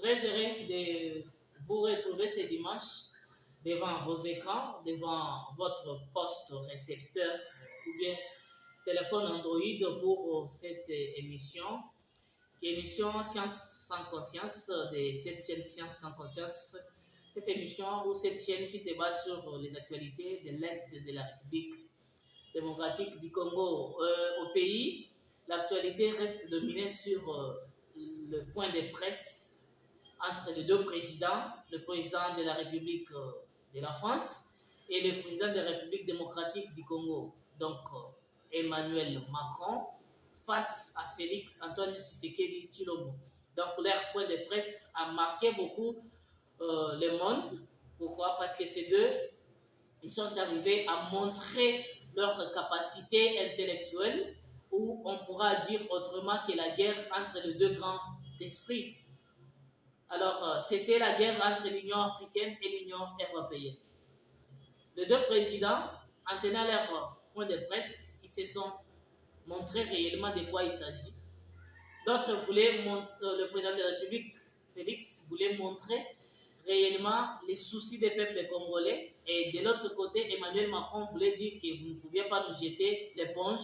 Très heureux de vous retrouver ce dimanche devant vos écrans, devant votre poste récepteur ou bien téléphone Android pour cette émission, qui est émission Science sans conscience de cette chaîne Science sans conscience. Cette émission ou cette chaîne qui se base sur les actualités de l'Est de la République démocratique du Congo. Au pays, l'actualité reste dominée sur le point de presse entre les deux présidents, le président de la République de la France et le président de la République démocratique du Congo, donc Emmanuel Macron, face à Félix Antoine Tshisekedi Tshilombo. Donc leur point de presse a marqué beaucoup le monde. Pourquoi? Parce que ces deux, ils sont arrivés à montrer leur capacité intellectuelle, ou on pourra dire autrement que la guerre entre les deux grands esprits. Alors, c'était la guerre entre l'Union africaine et l'Union européenne. Les deux présidents, en tenant leur point de presse, ils se sont montrés réellement de quoi il s'agit. D'autres voulaient, le président de la République, Félix, voulait montrer réellement les soucis des peuples congolais. Et de l'autre côté, Emmanuel Macron voulait dire que vous ne pouviez pas nous jeter l'éponge.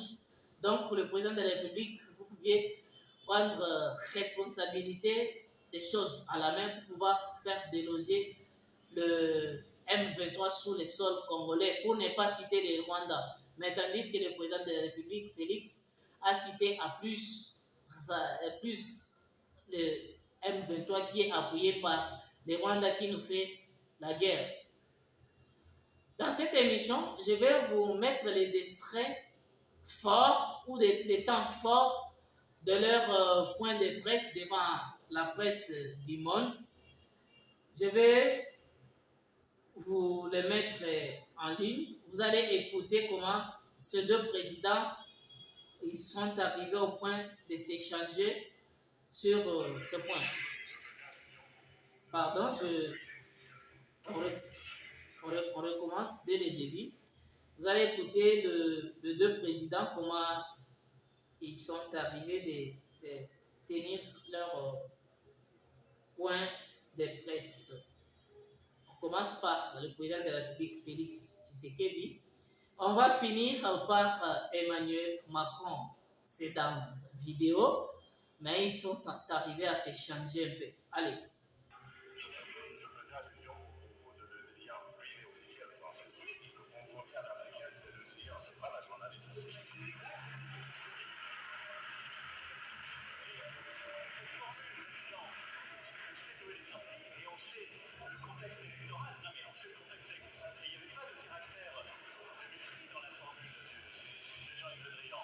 Donc, le président de la République, vous pouviez prendre responsabilité des choses à la main pour pouvoir faire déloger le M23 sous les sols congolais, pour ne pas citer les Rwanda. Mais tandis que le président de la République, Félix, a cité à plus le M23 qui est appuyé par les Rwandais qui nous fait la guerre. Dans cette émission, je vais vous mettre les extraits forts ou les temps forts de leur point de presse devant la presse du monde. Je vais vous les mettre en ligne. Vous allez écouter comment ces deux présidents ils sont arrivés au point de s'échanger sur ce point. Pardon, on recommence dès le début. Vous allez écouter les deux présidents, comment ils sont arrivés de tenir leur point de presse. On commence par le président de la République, Félix Tshisekedi. On va finir par Emmanuel Macron. C'est dans la vidéo, mais ils sont arrivés à s'échanger un peu. Allez. Et on sait le contexte électoral, non mais on sait le contexte électoral, il n'y avait pas de caractère de mépris dans la formule de Jean-Yves Le Drian.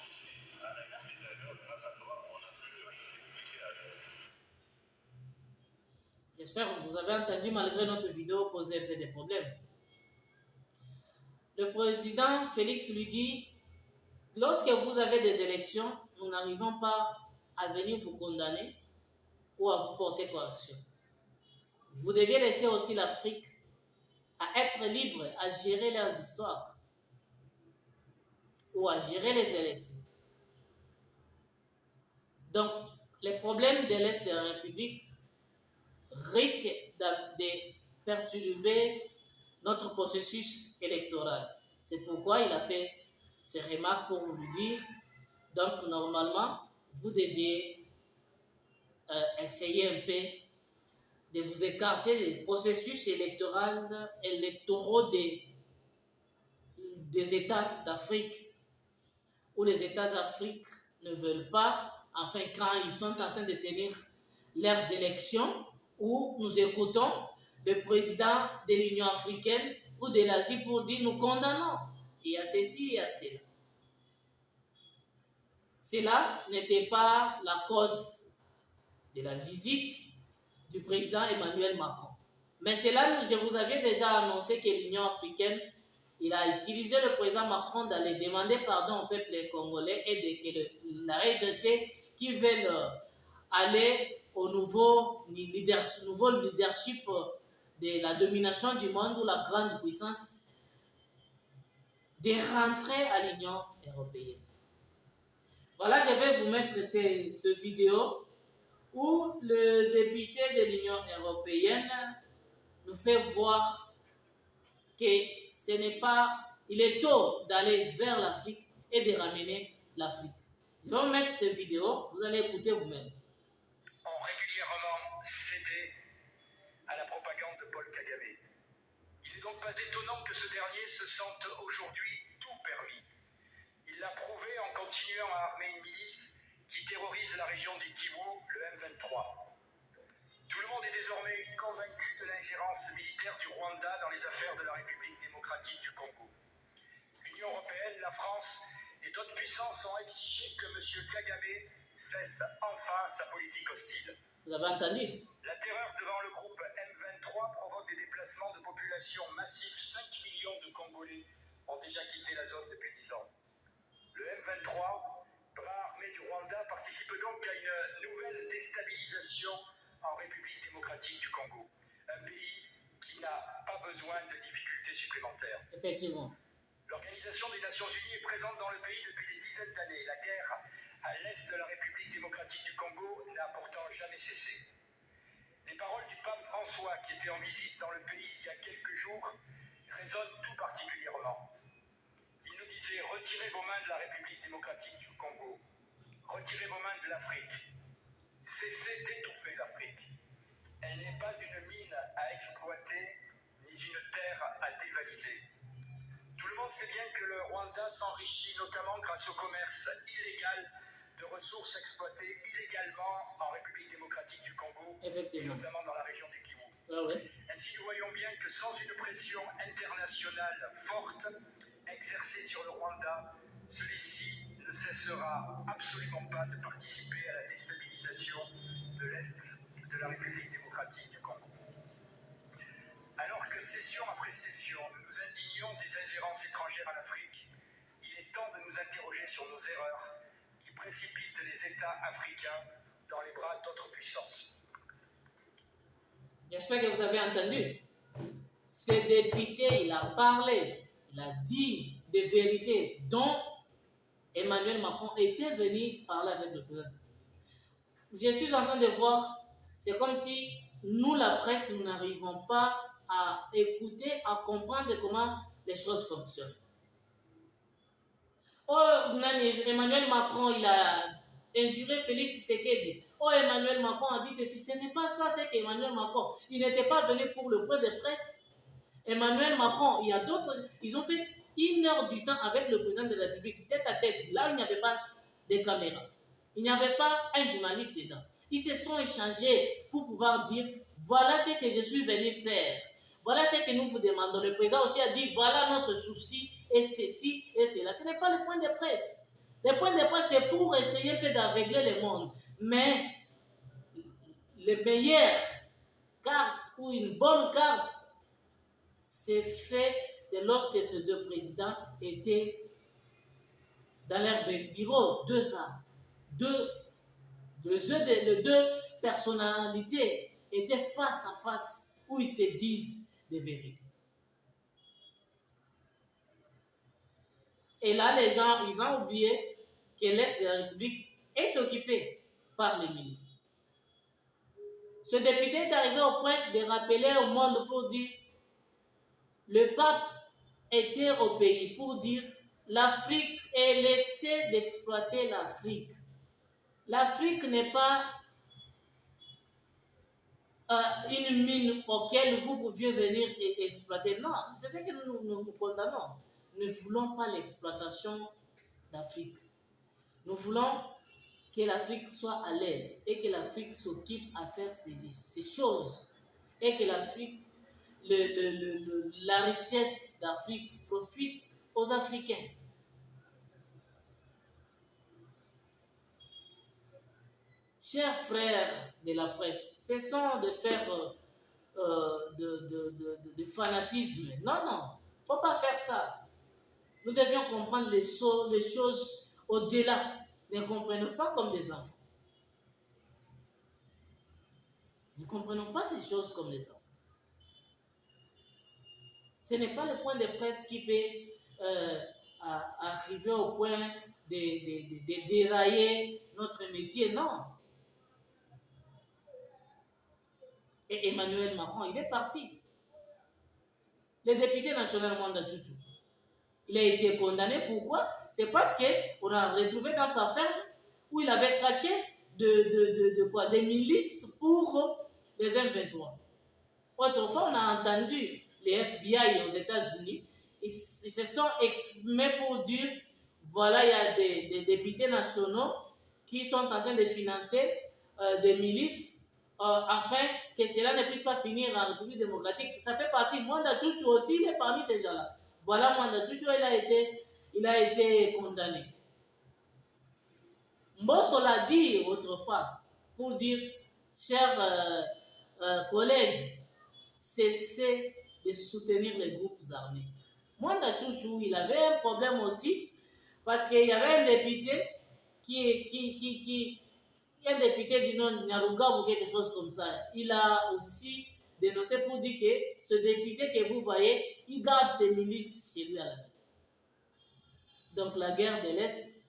Grâce à toi, on a pu expliquer à l'heure. J'espère que vous avez entendu, malgré notre vidéo, poser un peu de problèmes. Le président Félix lui dit, lorsque vous avez des élections, nous n'arrivons pas à venir vous condamner ou à vous porter correction. Vous devez laisser aussi l'Afrique à être libre, à gérer leurs histoires ou à gérer les élections. Donc, les problèmes de l'Est de la République risquent de perturber notre processus électoral. C'est pourquoi il a fait ces remarques pour lui dire, donc normalement, vous deviez essayer un peu de vous écarter des processus électoraux des États d'Afrique, où les États d'Afrique ne veulent pas, enfin quand ils sont en train de tenir leurs élections, où nous écoutons le président de l'Union africaine ou de l'Asie pour dire nous condamnons, il y a ceci, il y a cela. Cela n'était pas la cause de la visite du président Emmanuel Macron. Mais c'est là, je vous avais déjà annoncé que l'Union africaine, il a utilisé le président Macron d'aller demander pardon au peuple congolais et que l'arrêt de ceux qui veulent aller au nouveau leadership de la domination du monde ou la grande puissance, de rentrer à l'Union européenne. Voilà, je vais vous mettre cette vidéo où le député de l'Union européenne nous fait voir que ce n'est pas, il est tôt d'aller vers l'Afrique et de ramener l'Afrique. Je vais vous mettre cette vidéo, vous allez écouter vous-même. Ont régulièrement cédé à la propagande de Paul Kagame. Il n'est donc pas étonnant que ce dernier se sente aujourd'hui tout permis. Il l'a prouvé en continuant à armer une milice qui terrorise la région du Kivu, le M23. Tout le monde est désormais convaincu de l'ingérence militaire du Rwanda dans les affaires de la République démocratique du Congo. L'Union européenne, la France et d'autres puissances ont exigé que M. Kagame cesse enfin sa politique hostile. Vous avez entendu? La terreur devant le groupe M23 provoque des déplacements de population massifs. 5 millions de Congolais ont déjà quitté la zone depuis 10 ans. Le M23, bras armé du Rwanda, participe donc à une nouvelle déstabilisation en République démocratique du Congo. Un pays qui n'a pas besoin de difficultés supplémentaires. Effectivement. L'Organisation des Nations Unies est présente dans le pays depuis des dizaines d'années. La guerre à l'est de la République démocratique du Congo n'a pourtant jamais cessé. Les paroles du pape François, qui était en visite dans le pays il y a quelques jours, résonnent tout particulièrement. Il nous disait: retirez vos mains de la République démocratique du Congo, retirez vos mains de l'Afrique, cessez d'étouffer l'Afrique. Elle n'est pas une mine à exploiter, ni une terre à dévaliser. Tout le monde sait bien que le Rwanda s'enrichit notamment grâce au commerce illégal de ressources exploitées illégalement en République démocratique du Congo, et notamment dans la région du Kivu. Ah ouais. Ainsi, nous voyons bien que sans une pression internationale forte exercée sur le Rwanda, celui-ci ne cessera absolument pas de participer à la déstabilisation de l'Est de la République démocratique du Congo. Alors que session après session, nous nous indignons des ingérences étrangères en Afrique, il est temps de nous interroger sur nos erreurs qui précipitent les États africains dans les bras d'autres puissances. J'espère que vous avez entendu. Ce député, il a parlé, il a dit des vérités dont Emmanuel Macron était venu parler avec le président. Je suis en train de voir, c'est comme si nous, la presse, nous n'arrivons pas à écouter, à comprendre comment les choses fonctionnent. Oh, Emmanuel Macron, il a injuré Félix Tshisekedi. Oh, Emmanuel Macron a dit ceci. Ce n'est pas ça, c'est qu'Emmanuel Macron, il n'était pas venu pour le point de presse. Emmanuel Macron, il y a d'autres, ils ont fait 1 heure du temps avec le président de la République, tête à tête. Là, il n'y avait pas de caméra. Il n'y avait pas un journaliste dedans. Ils se sont échangés pour pouvoir dire, voilà ce que je suis venu faire. Voilà ce que nous vous demandons. Le président aussi a dit, voilà notre souci, et ceci, et cela. Ce n'est pas le point de presse. Le point de presse, c'est pour essayer un peu d'aveugler le monde. Mais, les meilleures cartes, ou une bonne carte, c'est fait, c'est lorsque ces deux présidents étaient dans leur bureau, 2 ans. Les deux personnalités étaient face à face où ils se disent des vérités. Et là, les gens, ils ont oublié que l'Est de la République est occupé par les milices. Ce député est arrivé au point de rappeler au monde pour dire, le pape était au pays pour dire, l'Afrique est laissée d'exploiter l'Afrique. L'Afrique n'est pas une mine auquel vous pouviez venir et exploiter. Non, c'est ce que nous condamnons. Nous ne voulons pas l'exploitation d'Afrique. Nous voulons que l'Afrique soit à l'aise et que l'Afrique s'occupe à faire ces choses. Et que l'Afrique, la richesse d'Afrique profite aux Africains. Chers frères de la presse, cessons de faire de fanatisme. Non, non, il ne faut pas faire ça. Nous devions comprendre les choses au-delà. Ne comprenons pas comme des enfants. Ne comprenons pas ces choses comme des enfants. Ce n'est pas le point de presse qui peut arriver au point de dérailler notre métier, non. Et Emmanuel Macron, il est parti. Le député national Mwanda Chuchu, il a été condamné. Pourquoi? C'est parce qu'on a retrouvé dans sa ferme où il avait caché des milices pour les M23. Autrefois, on a entendu les FBI aux États-Unis, ils se sont exprimés pour dire voilà, il y a des députés nationaux qui sont en train de financer des milices afin que cela ne puisse pas finir en République démocratique. Ça fait partie. Mwanda Chuchu aussi, il est parmi ces gens-là. Voilà, Mwanda Chuchu, il a été condamné. Mbosso l'a dit autrefois pour dire, chers collègues, cessez de soutenir les groupes armés. Mwanda Chuchu, il avait un problème aussi parce qu'il y avait un député un député du nom Nyaruga ou quelque chose comme ça. Il a aussi dénoncé pour dire que ce député que vous voyez, il garde ses milices chez lui à la maison. Donc la guerre de l'Est,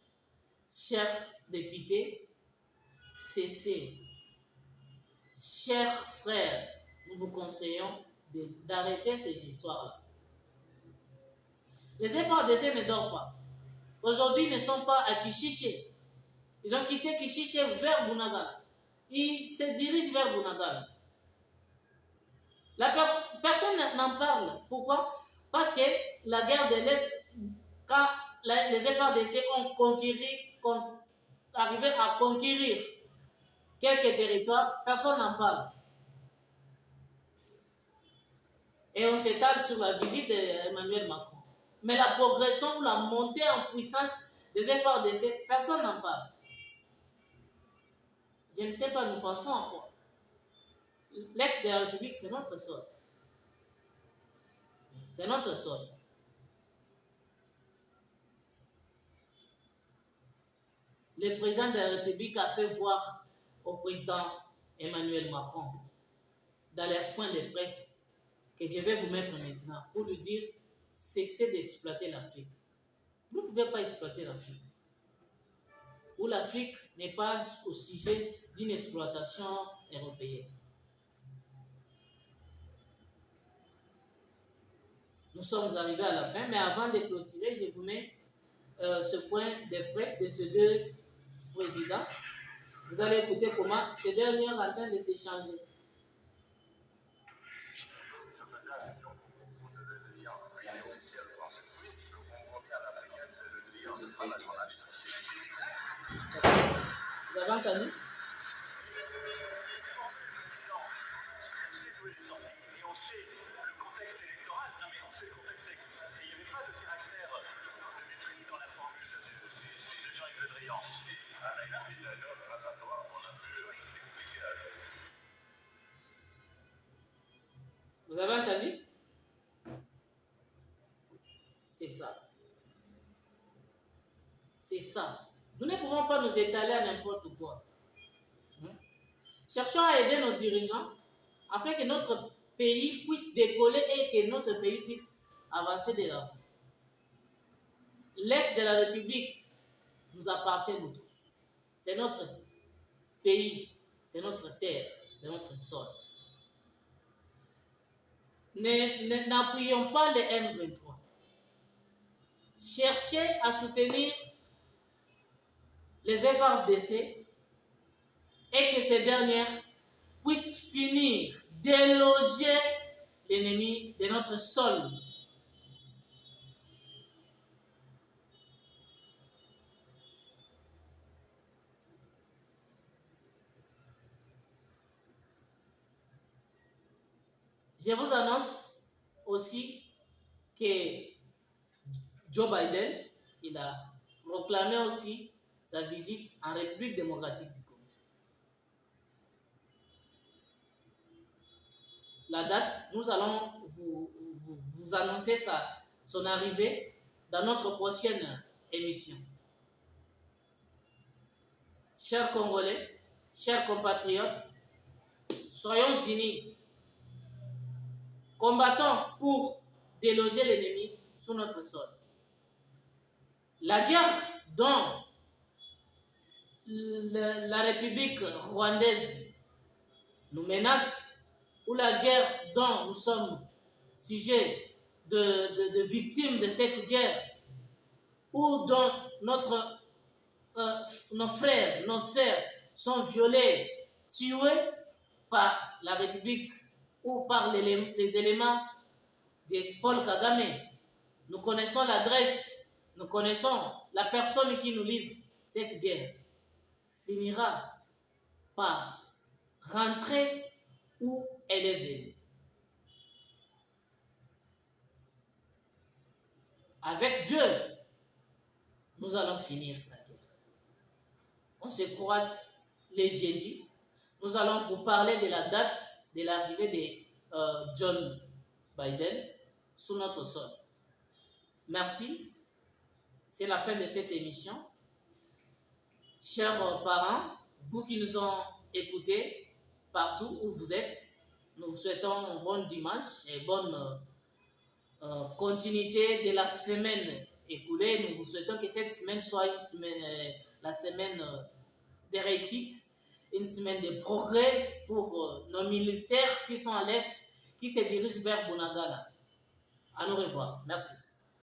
chers députés, cessez. Chers frères, nous vous conseillons d'arrêter ces histoires-là. Les FARDC ne dorment pas. Aujourd'hui, ils ne sont pas à Kishiché. Ils ont quitté Kishiché vers Bunagana. Ils se dirigent vers Bunagana. Personne n'en parle. Pourquoi? Parce que la guerre de l'Est, quand les FARDC ont arrivé à conquérir quelques territoires, personne n'en parle. Et on s'étale sur la visite d'Emmanuel Macron. Mais la progression ou la montée en puissance des FARDC, personne n'en parle. Je ne sais pas, nous pensons à quoi? L'Est de la République, c'est notre sol. C'est notre sol. Le président de la République a fait voir au président Emmanuel Macron, dans les points de presse, que je vais vous mettre maintenant, pour lui dire, cessez d'exploiter l'Afrique. Vous ne pouvez pas exploiter l'Afrique. Ou l'Afrique n'est pas au sujet d'une exploitation européenne. Nous sommes arrivés à la fin, mais avant de clôturer, je vous mets ce point de presse de ces deux présidents. Vous allez écouter comment ces derniers sont en train de s'échanger. Vous avez entendu? Vous avez entendu? C'est ça. C'est ça. Nous ne pouvons pas nous étaler à n'importe quoi. Cherchons à aider nos dirigeants afin que notre pays puisse décoller et que notre pays puisse avancer de l'avant. L'Est de la République nous appartient nous tous. C'est notre pays, c'est notre terre, c'est notre sol. N'appuyons pas les M23. Cherchez à soutenir les FARDC et que ces dernières puissent finir déloger l'ennemi de notre sol. Je vous annonce aussi que Joe Biden, il a proclamé aussi sa visite en République démocratique du Congo. La date, nous allons vous annoncer son arrivée dans notre prochaine émission. Chers Congolais, chers compatriotes, soyons unis. Combattons pour déloger l'ennemi sur notre sol. La guerre dont la République rwandaise nous menace ou la guerre dont nous sommes sujets de victimes de cette guerre, ou dont nos frères, nos sœurs sont violés, tués par la République ou par les éléments de Paul Kagame. Nous connaissons l'adresse, nous connaissons la personne qui nous livre cette guerre. Finira par rentrer où elle est venue. Avec Dieu, nous allons finir la guerre. On se croise les jeudis. Nous allons vous parler de la date de l'arrivée de John Biden sous notre sol. Merci. C'est la fin de cette émission. Chers parents, vous qui nous ont écoutés partout où vous êtes, nous vous souhaitons un bon dimanche et bonne continuité de la semaine écoulée. Nous vous souhaitons que cette semaine soit une semaine, la semaine de réussite, une semaine de progrès pour nos militaires qui sont à l'est, qui se dirigent vers Bunagana. À nous revoir. Merci.